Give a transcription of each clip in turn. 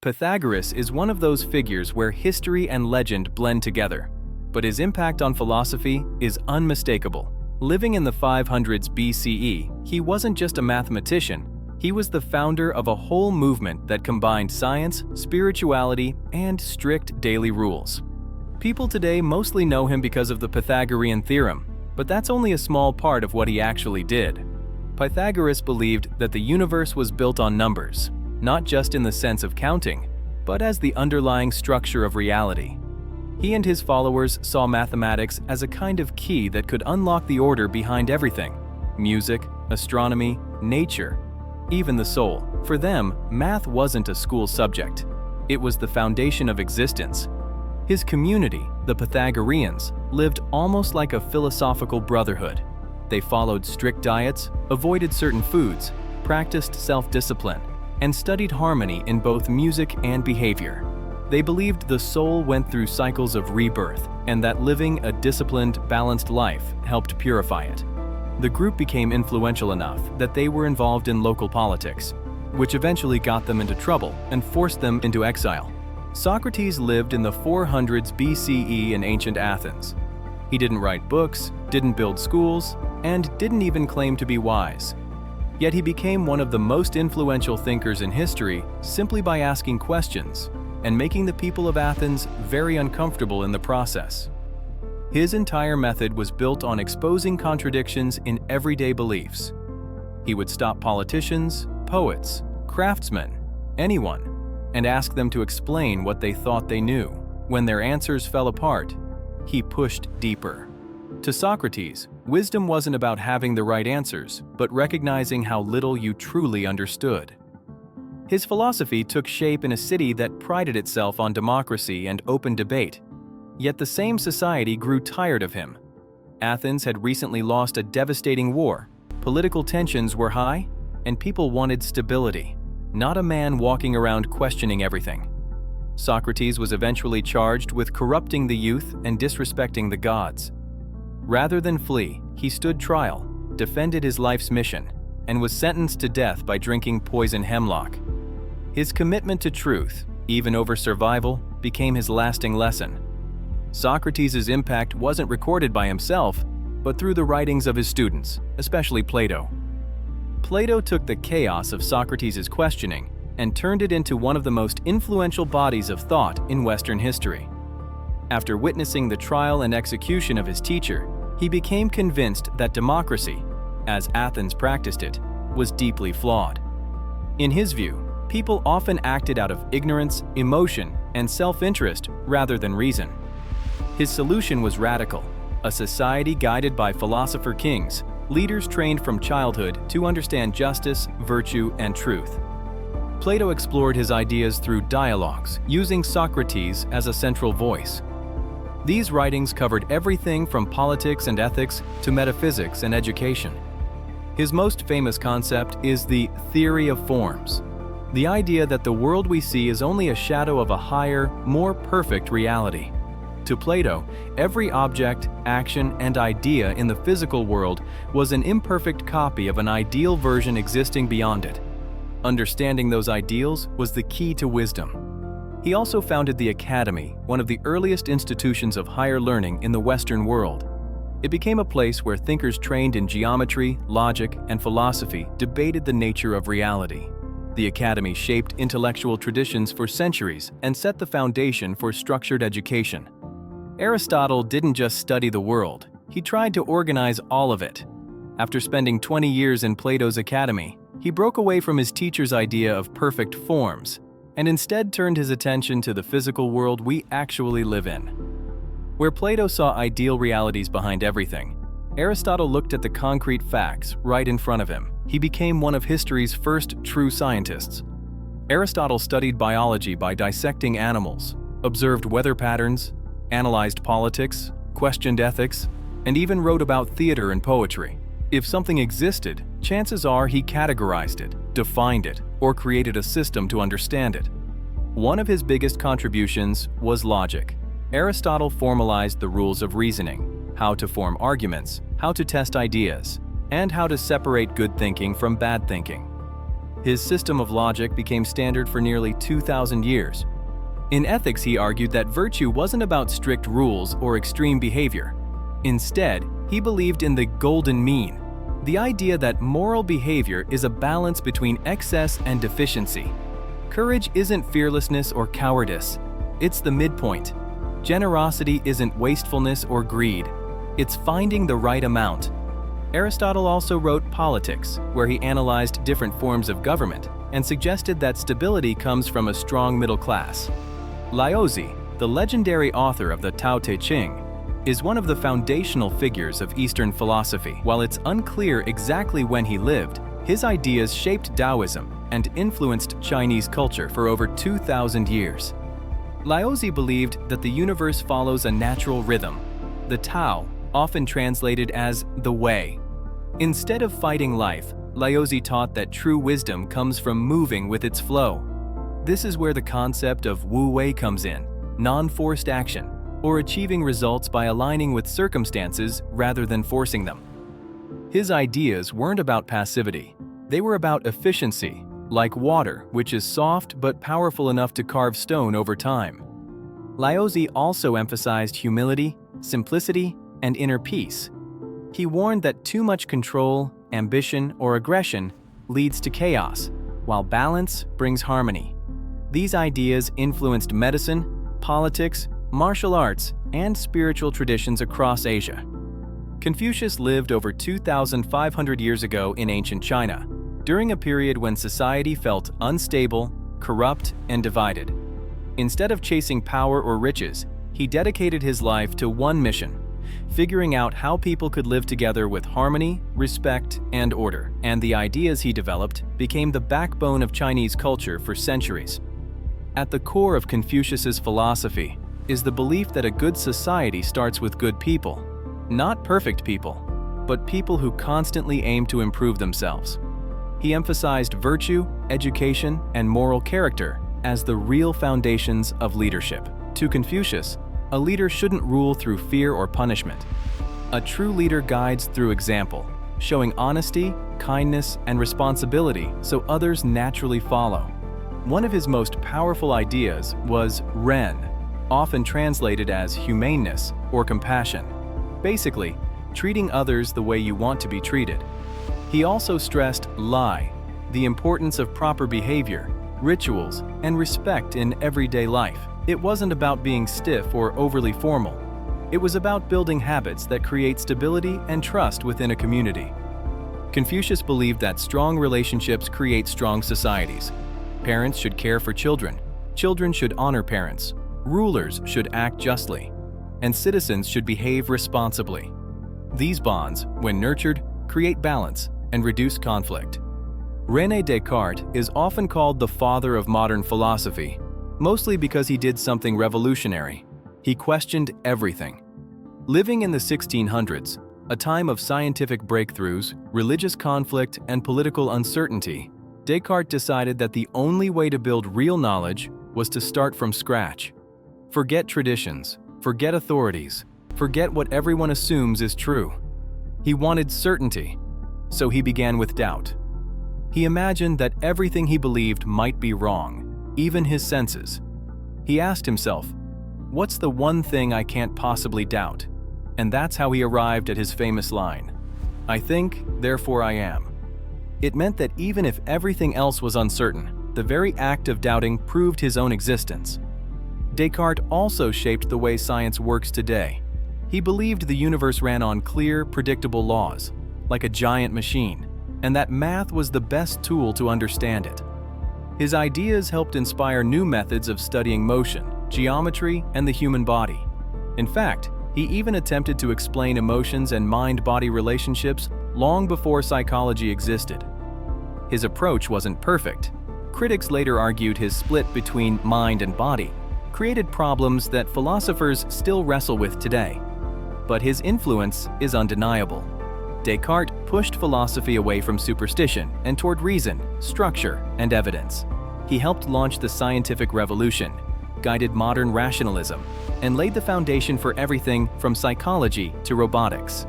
Pythagoras is one of those figures where history and legend blend together, but his impact on philosophy is unmistakable. Living in the 500s BCE, he wasn't just a mathematician, he was the founder of a whole movement that combined science, spirituality, and strict daily rules. People today mostly know him because of the Pythagorean theorem, but that's only a small part of what he actually did. Pythagoras believed that the universe was built on numbers, not just in the sense of counting, but as the underlying structure of reality. He and his followers saw mathematics as a kind of key that could unlock the order behind everything: music, astronomy, nature, even the soul. For them, math wasn't a school subject. It was the foundation of existence. His community, the Pythagoreans, lived almost like a philosophical brotherhood. They followed strict diets, avoided certain foods, practiced self-discipline, and studied harmony in both music and behavior. They believed the soul went through cycles of rebirth, and that living a disciplined, balanced life helped purify it. The group became influential enough that they were involved in local politics, which eventually got them into trouble and forced them into exile. Socrates lived in the 400s BCE in ancient Athens. He didn't write books, didn't build schools, and didn't even claim to be wise. Yet he became one of the most influential thinkers in history simply by asking questions and making the people of Athens very uncomfortable in the process. His entire method was built on exposing contradictions in everyday beliefs. He would stop politicians, poets, craftsmen, anyone, and ask them to explain what they thought they knew. When their answers fell apart, he pushed deeper. To Socrates, wisdom wasn't about having the right answers, but recognizing how little you truly understood. His philosophy took shape in a city that prided itself on democracy and open debate. Yet the same society grew tired of him. Athens had recently lost a devastating war, political tensions were high, and people wanted stability, not a man walking around questioning everything. Socrates was eventually charged with corrupting the youth and disrespecting the gods. Rather than flee, he stood trial, defended his life's mission, and was sentenced to death by drinking poison hemlock. His commitment to truth, even over survival, became his lasting lesson. Socrates' impact wasn't recorded by himself, but through the writings of his students, especially Plato. Plato took the chaos of Socrates' questioning and turned it into one of the most influential bodies of thought in Western history. After witnessing the trial and execution of his teacher, he became convinced that democracy, as Athens practiced it, was deeply flawed. In his view, people often acted out of ignorance, emotion, and self-interest rather than reason. His solution was radical: a society guided by philosopher kings, leaders trained from childhood to understand justice, virtue, and truth. Plato explored his ideas through dialogues, using Socrates as a central voice. These writings covered everything from politics and ethics to metaphysics and education. His most famous concept is the theory of forms, the idea that the world we see is only a shadow of a higher, more perfect reality. To Plato, every object, action, and idea in the physical world was an imperfect copy of an ideal version existing beyond it. Understanding those ideals was the key to wisdom. He also founded the Academy, one of the earliest institutions of higher learning in the Western world. It became a place where thinkers trained in geometry, logic, and philosophy debated the nature of reality. The Academy shaped intellectual traditions for centuries and set the foundation for structured education. Aristotle didn't just study the world, he tried to organize all of it. After spending 20 years in Plato's Academy, he broke away from his teacher's idea of perfect forms and instead turned his attention to the physical world we actually live in. Where Plato saw ideal realities behind everything, Aristotle looked at the concrete facts right in front of him. He became one of history's first true scientists. Aristotle studied biology by dissecting animals, observed weather patterns, analyzed politics, questioned ethics, and even wrote about theater and poetry. If something existed, chances are he categorized it, defined it, or created a system to understand it. One of his biggest contributions was logic. Aristotle formalized the rules of reasoning, how to form arguments, how to test ideas, and how to separate good thinking from bad thinking. His system of logic became standard for nearly 2,000 years. In ethics, he argued that virtue wasn't about strict rules or extreme behavior. Instead, he believed in the golden mean, the idea that moral behavior is a balance between excess and deficiency. Courage isn't fearlessness or cowardice, it's the midpoint. Generosity isn't wastefulness or greed, it's finding the right amount. Aristotle also wrote Politics, where he analyzed different forms of government and suggested that stability comes from a strong middle class. Laozi, the legendary author of the Tao Te Ching, is one of the foundational figures of Eastern philosophy. While it's unclear exactly when he lived, his ideas shaped Taoism and influenced Chinese culture for over 2,000 years. Laozi believed that the universe follows a natural rhythm, the Tao, often translated as the way. Instead of fighting life, Laozi taught that true wisdom comes from moving with its flow. This is where the concept of wu wei comes in, non-forced action, or achieving results by aligning with circumstances rather than forcing them. His ideas weren't about passivity, they were about efficiency, like water, which is soft but powerful enough to carve stone over time. Laozi also emphasized humility, simplicity, and inner peace. He warned that too much control, ambition, or aggression leads to chaos, while balance brings harmony. These ideas influenced medicine, politics, martial arts, and spiritual traditions across Asia. Confucius lived over 2,500 years ago in ancient China, during a period when society felt unstable, corrupt, and divided. Instead of chasing power or riches, he dedicated his life to one mission: figuring out how people could live together with harmony, respect, and order. And the ideas he developed became the backbone of Chinese culture for centuries. At the core of Confucius's philosophy is the belief that a good society starts with good people. Not perfect people, but people who constantly aim to improve themselves. He emphasized virtue, education, and moral character as the real foundations of leadership. To Confucius, a leader shouldn't rule through fear or punishment. A true leader guides through example, showing honesty, kindness, and responsibility so others naturally follow. One of his most powerful ideas was Ren, often translated as humaneness or compassion. Basically, treating others the way you want to be treated. He also stressed Lai, the importance of proper behavior, rituals, and respect in everyday life. It wasn't about being stiff or overly formal. It was about building habits that create stability and trust within a community. Confucius believed that strong relationships create strong societies. Parents should care for children, children should honor parents, rulers should act justly, and citizens should behave responsibly. These bonds, when nurtured, create balance and reduce conflict. René Descartes is often called the father of modern philosophy, mostly because he did something revolutionary. He questioned everything. Living in the 1600s, a time of scientific breakthroughs, religious conflict, and political uncertainty, Descartes decided that the only way to build real knowledge was to start from scratch. Forget traditions, forget authorities, forget what everyone assumes is true. He wanted certainty, so he began with doubt. He imagined that everything he believed might be wrong, even his senses. He asked himself, "What's the one thing I can't possibly doubt?" And that's how he arrived at his famous line, "I think, therefore I am." It meant that even if everything else was uncertain, the very act of doubting proved his own existence. Descartes also shaped the way science works today. He believed the universe ran on clear, predictable laws, like a giant machine, and that math was the best tool to understand it. His ideas helped inspire new methods of studying motion, geometry, and the human body. In fact, he even attempted to explain emotions and mind-body relationships long before psychology existed. His approach wasn't perfect. Critics later argued his split between mind and body created problems that philosophers still wrestle with today. But his influence is undeniable. Descartes pushed philosophy away from superstition and toward reason, structure, and evidence. He helped launch the scientific revolution, guided modern rationalism, and laid the foundation for everything from psychology to robotics.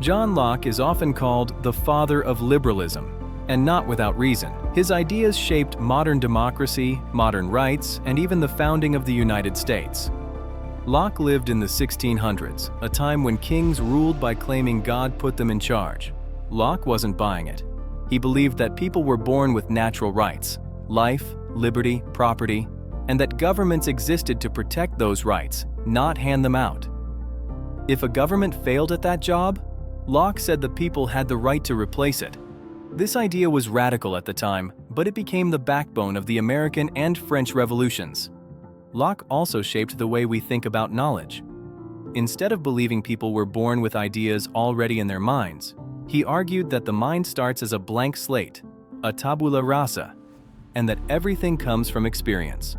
John Locke is often called the father of liberalism. and not without reason. His ideas shaped modern democracy, modern rights, and even the founding of the United States. Locke lived in the 1600s, a time when kings ruled by claiming God put them in charge. Locke wasn't buying it. He believed that people were born with natural rights, life, liberty, property, and that governments existed to protect those rights, not hand them out. If a government failed at that job, Locke said the people had the right to replace it. This idea was radical at the time, but it became the backbone of the American and French revolutions. Locke also shaped the way we think about knowledge. Instead of believing people were born with ideas already in their minds, he argued that the mind starts as a blank slate, a tabula rasa, and that everything comes from experience.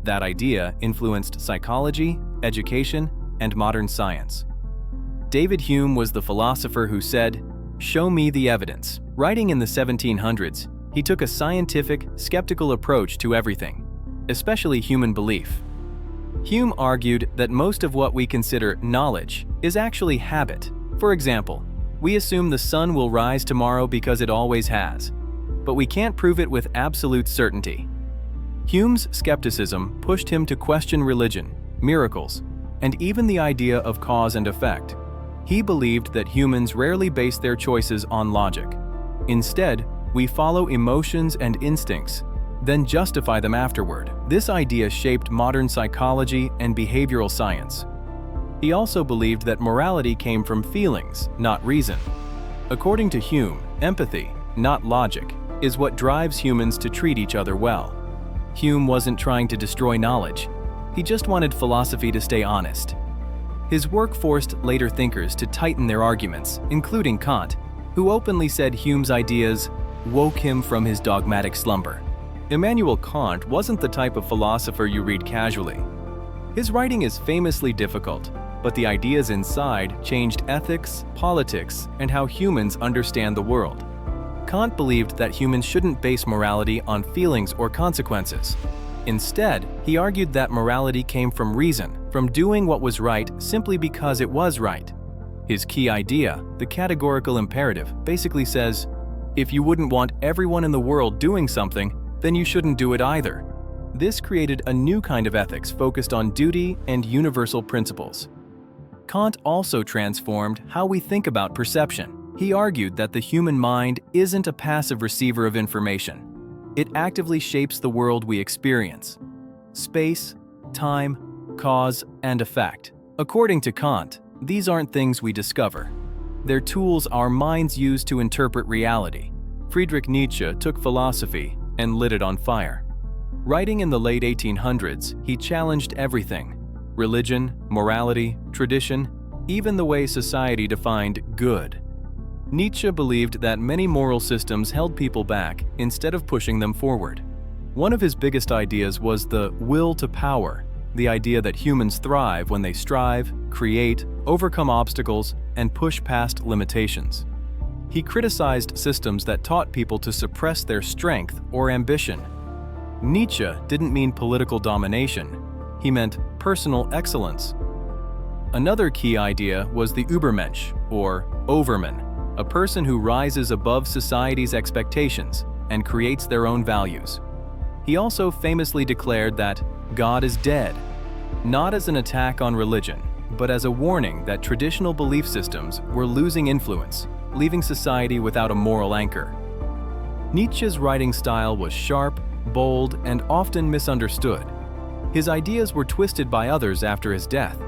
That idea influenced psychology, education, and modern science. David Hume was the philosopher who said, "Show me the evidence." Writing in the 1700s, he took a scientific, skeptical approach to everything, especially human belief. Hume argued that most of what we consider knowledge is actually habit. For example, we assume the sun will rise tomorrow because it always has, but we can't prove it with absolute certainty. Hume's skepticism pushed him to question religion, miracles, and even the idea of cause and effect. He believed that humans rarely base their choices on logic. Instead, we follow emotions and instincts, then justify them afterward. This idea shaped modern psychology and behavioral science. He also believed that morality came from feelings, not reason. According to Hume, empathy, not logic, is what drives humans to treat each other well. Hume wasn't trying to destroy knowledge. He just wanted philosophy to stay honest. His work forced later thinkers to tighten their arguments, including Kant, who openly said Hume's ideas woke him from his dogmatic slumber. Immanuel Kant wasn't the type of philosopher you read casually. His writing is famously difficult, but the ideas inside changed ethics, politics, and how humans understand the world. Kant believed that humans shouldn't base morality on feelings or consequences. Instead, he argued that morality came from reason, from doing what was right simply because it was right. His key idea, the categorical imperative, basically says, if you wouldn't want everyone in the world doing something, then you shouldn't do it either. This created a new kind of ethics focused on duty and universal principles. Kant also transformed how we think about perception. He argued that the human mind isn't a passive receiver of information. It actively shapes the world we experience. Space, time, cause, and effect. According to Kant, these aren't things we discover. They're tools our minds use to interpret reality. Friedrich Nietzsche took philosophy and lit it on fire. Writing in the late 1800s, he challenged everything: religion, morality, tradition, even the way society defined good. Nietzsche believed that many moral systems held people back instead of pushing them forward. One of his biggest ideas was the will to power, the idea that humans thrive when they strive, create, overcome obstacles, and push past limitations. He criticized systems that taught people to suppress their strength or ambition. Nietzsche didn't mean political domination, he meant personal excellence. Another key idea was the Übermensch, or Overman, a person who rises above society's expectations and creates their own values. He also famously declared that God is dead, not as an attack on religion, but as a warning that traditional belief systems were losing influence, leaving society without a moral anchor. Nietzsche's writing style was sharp, bold, and often misunderstood. His ideas were twisted by others after his death,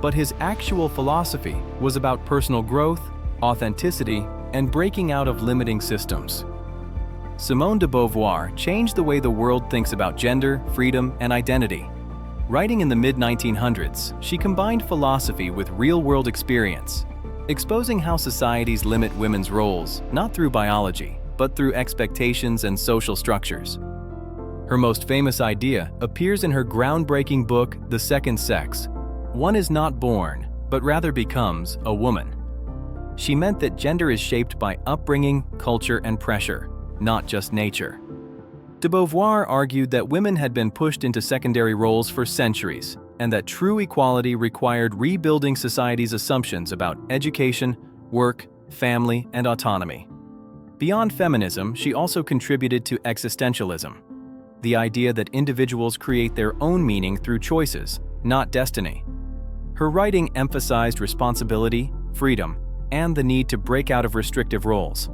but his actual philosophy was about personal growth, authenticity, and breaking out of limiting systems. Simone de Beauvoir changed the way the world thinks about gender, freedom, and identity. Writing in the mid-1900s, she combined philosophy with real-world experience, exposing how societies limit women's roles, not through biology, but through expectations and social structures. Her most famous idea appears in her groundbreaking book, The Second Sex. One is not born, but rather becomes a woman. She meant that gender is shaped by upbringing, culture, and pressure, not just nature. De Beauvoir argued that women had been pushed into secondary roles for centuries, and that true equality required rebuilding society's assumptions about education, work, family, and autonomy. Beyond feminism, she also contributed to existentialism, the idea that individuals create their own meaning through choices, not destiny. Her writing emphasized responsibility, freedom, and the need to break out of restrictive roles.